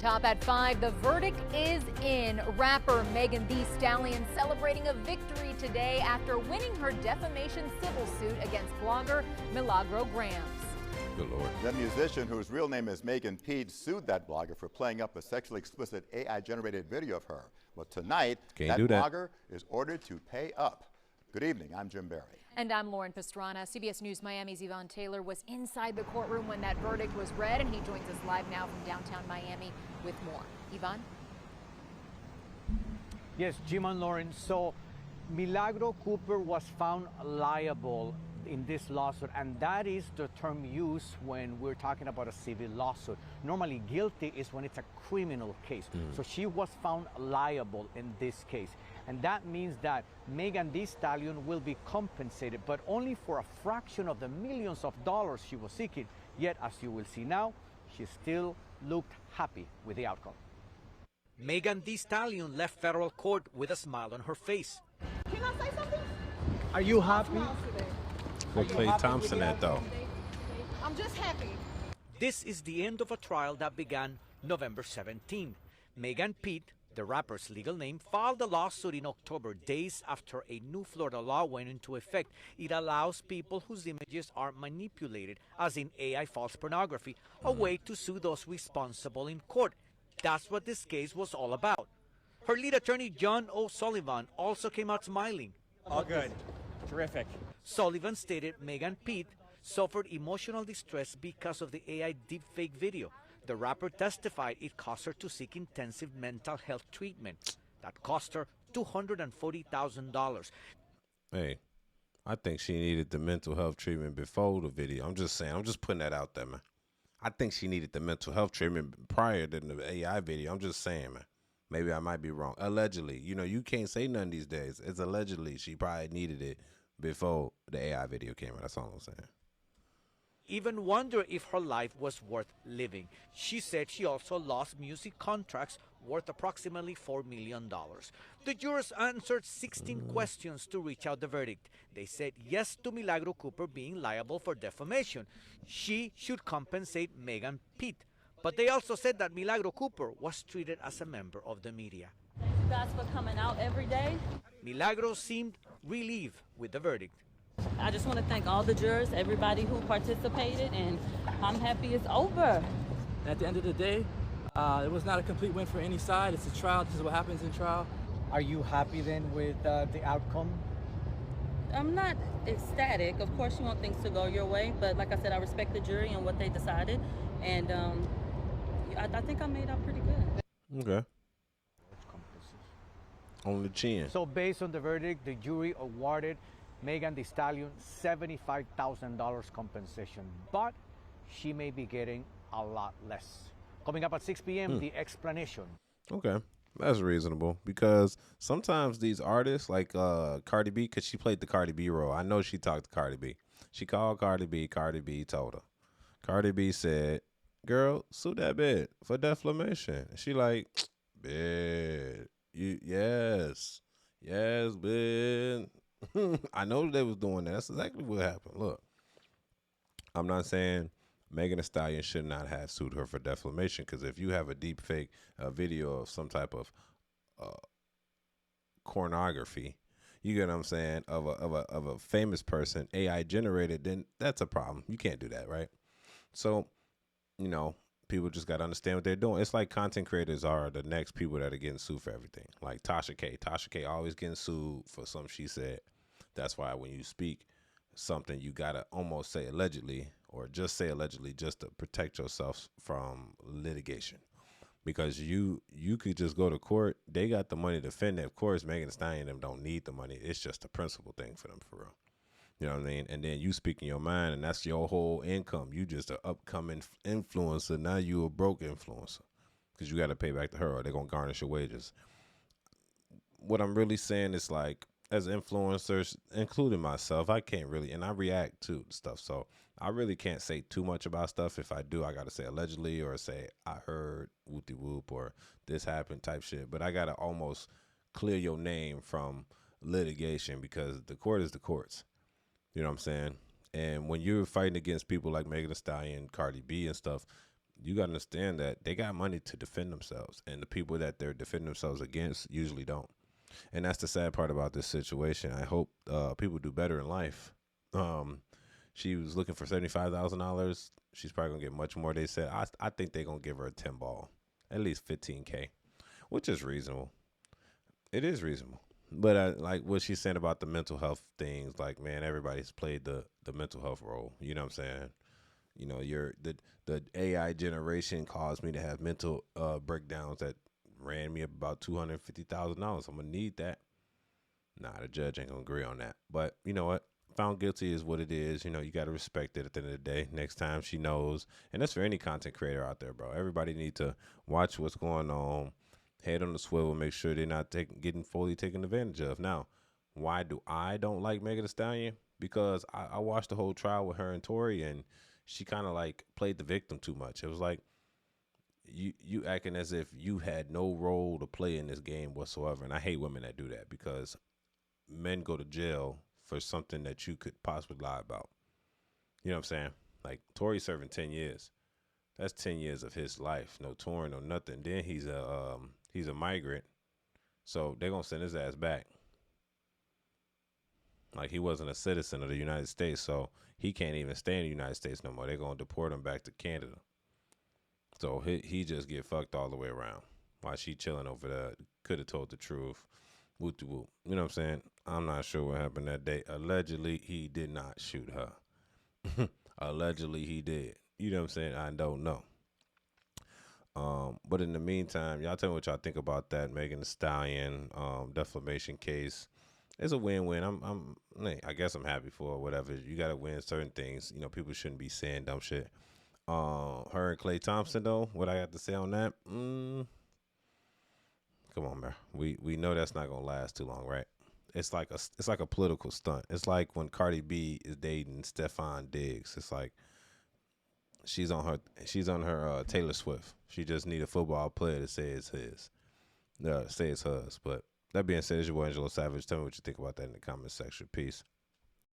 Top at 5, the verdict is in. Rapper Megan Thee Stallion celebrating a victory today after winning her defamation civil suit against blogger Milagro Grams. Good Lord. The musician, whose real name is Megan Thee, sued that blogger for playing up a sexually explicit AI-generated video of her. Well, tonight, that blogger is ordered to pay up. Good evening. I'm Jim Barry. And I'm Lauren Pastrana. CBS News Miami's Yvonne Taylor was inside the courtroom when that verdict was read, and he joins us live now from downtown Miami with more. Yvonne? Yes, Jim and Lauren. So Milagro Cooper was found liable in this lawsuit, and that is the term used when we're talking about a civil lawsuit. Normally, guilty is when it's a criminal case. So she was found liable in this case. And that means that Megan Thee Stallion will be compensated, but only for a fraction of the millions of dollars she was seeking. Yet, as you will see now, she still looked happy with the outcome. Megan Thee Stallion left federal court with a smile on her face. Can I say something? Are you happy? Where Clay Thompson at, though? I'm just happy. This is the end of a trial that began November 17. Megan Pete, the rapper's legal name, filed a lawsuit in October, days after a new Florida law went into effect. It allows people whose images are manipulated, as in AI false pornography, a way to sue those responsible in court. That's what this case was all about. Her lead attorney, John O'Sullivan, also came out smiling. All good. Terrific. Sullivan stated Megan Pete suffered emotional distress because of the AI deepfake video. The rapper testified it caused her to seek intensive mental health treatment. That cost her $240,000. Hey, I think she needed the mental health treatment before the video. I'm just saying. I'm just putting that out there, man. I think she needed the mental health treatment prior to the AI video. I'm just saying, man. Maybe I might be wrong. Allegedly. You know, you can't say none these days. It's allegedly. She probably needed it before the AI video came out. That's all I'm saying. Even wonder if her life was worth living. She said she also lost music contracts worth approximately $4 million. The jurors answered 16 questions to reach out the verdict. They said yes to Milagro Cooper being liable for defamation. She should compensate Megan Pete. But they also said that Milagro Cooper was treated as a member of the media. Thank you guys for coming out every day. Milagro seemed relieved with the verdict. I just want to thank all the jurors, everybody who participated, and I'm happy it's over. At the end of the day, it was not a complete win for any side. It's a trial. This is what happens in trial. Are you happy then with the outcome? I'm not ecstatic. Of course, you want things to go your way, but like I said, I respect the jury and what they decided, and I think I made out pretty good. Okay. On the chin. So based on the verdict, the jury awarded Megan Thee Stallion $75,000 compensation, but she may be getting a lot less. Coming up at 6 p.m., the explanation. Okay, that's reasonable because sometimes these artists like Cardi B, because she played the Cardi B role. I know she talked to Cardi B. She called Cardi B. Cardi B told her. Cardi B said, girl, sue that bitch for defamation. And she like, bitch, yes, bitch. I know they was doing that. That's exactly what happened. Look, I'm not saying Megan Thee Stallion should not have sued her for defamation, because if you have a deep fake video of some type of pornography, you get what I'm saying, of a famous person, AI generated, then that's a problem. You can't do that, right? So, you know, people just got to understand what they're doing. It's like content creators are the next people that are getting sued for everything. Like Tasha K. Tasha K always getting sued for something she said. That's why when you speak something, you got to almost say allegedly, or just say allegedly, just to protect yourself from litigation. Because you could just go to court. They got the money to defend it. Of course, Megan Thee Stallion and them don't need the money. It's just a principle thing for them, for real. You know what I mean? And then you speak in your mind, and that's your whole income. You just an upcoming influencer. Now you a broke influencer because you got to pay back to her, or they're going to garnish your wages. What I'm really saying is, like, as influencers, including myself, I can't really, and I react to stuff. So I really can't say too much about stuff. If I do, I got to say allegedly, or say I heard whoopty whoop, or this happened type shit. But I got to almost clear your name from litigation, because the court is the courts. You know what I'm saying? And when you're fighting against people like Megan Thee Stallion, Cardi B and stuff, you got to understand that they got money to defend themselves, and the people that they're defending themselves against usually don't. And that's the sad part about this situation. I hope people do better in life. She was looking for $75,000. She's probably gonna get much more. They said I think they're gonna give her a 10 ball, at least $15K, which is reasonable. It is reasonable. But like what she's saying about the mental health things, like, man, everybody's played the mental health role. You know what I'm saying? You know, the AI generation caused me to have mental breakdowns that ran me up about $250,000. I'm gonna need that. Nah, the judge ain't gonna agree on that. But you know what? Found guilty is what it is. You know, you gotta respect it at the end of the day. Next time she knows, and that's for any content creator out there, bro. Everybody need to watch what's going on, head on the swivel, make sure they're not getting fully taken advantage of. Now, why do I don't like Megan Thee Stallion? Because I watched the whole trial with her and Tory, and she kind of like played the victim too much. It was like you acting as if you had no role to play in this game whatsoever. And I hate women that do that, because men go to jail for something that you could possibly lie about. You know what I'm saying? Like, Tory serving 10 years. That's 10 years of his life. No touring, no nothing. Then he's a migrant. So they're going to send his ass back. Like, he wasn't a citizen of the United States, so he can't even stay in the United States no more. They're going to deport him back to Canada. So he just get fucked all the way around. While she chilling over there, could have told the truth. Whoop de whoop. You know what I'm saying? I'm not sure what happened that day. Allegedly, he did not shoot her. Allegedly, he did. You know what I'm saying? I don't know. But in the meantime, y'all tell me what y'all think about that Megan Thee Stallion defamation case. It's a win-win. I guess I'm happy for her, whatever. You got to win certain things. You know, people shouldn't be saying dumb shit. Her and Klay Thompson, though, what I got to say on that? Come on, man. We know that's not gonna last too long, right? It's like a political stunt. It's like when Cardi B is dating Stefan Diggs. It's like she's on her Taylor Swift. She just need a football player to say it's his. Say it's hers. But that being said, it's your boy AngeloSavage. Tell me what you think about that in the comment section. Peace.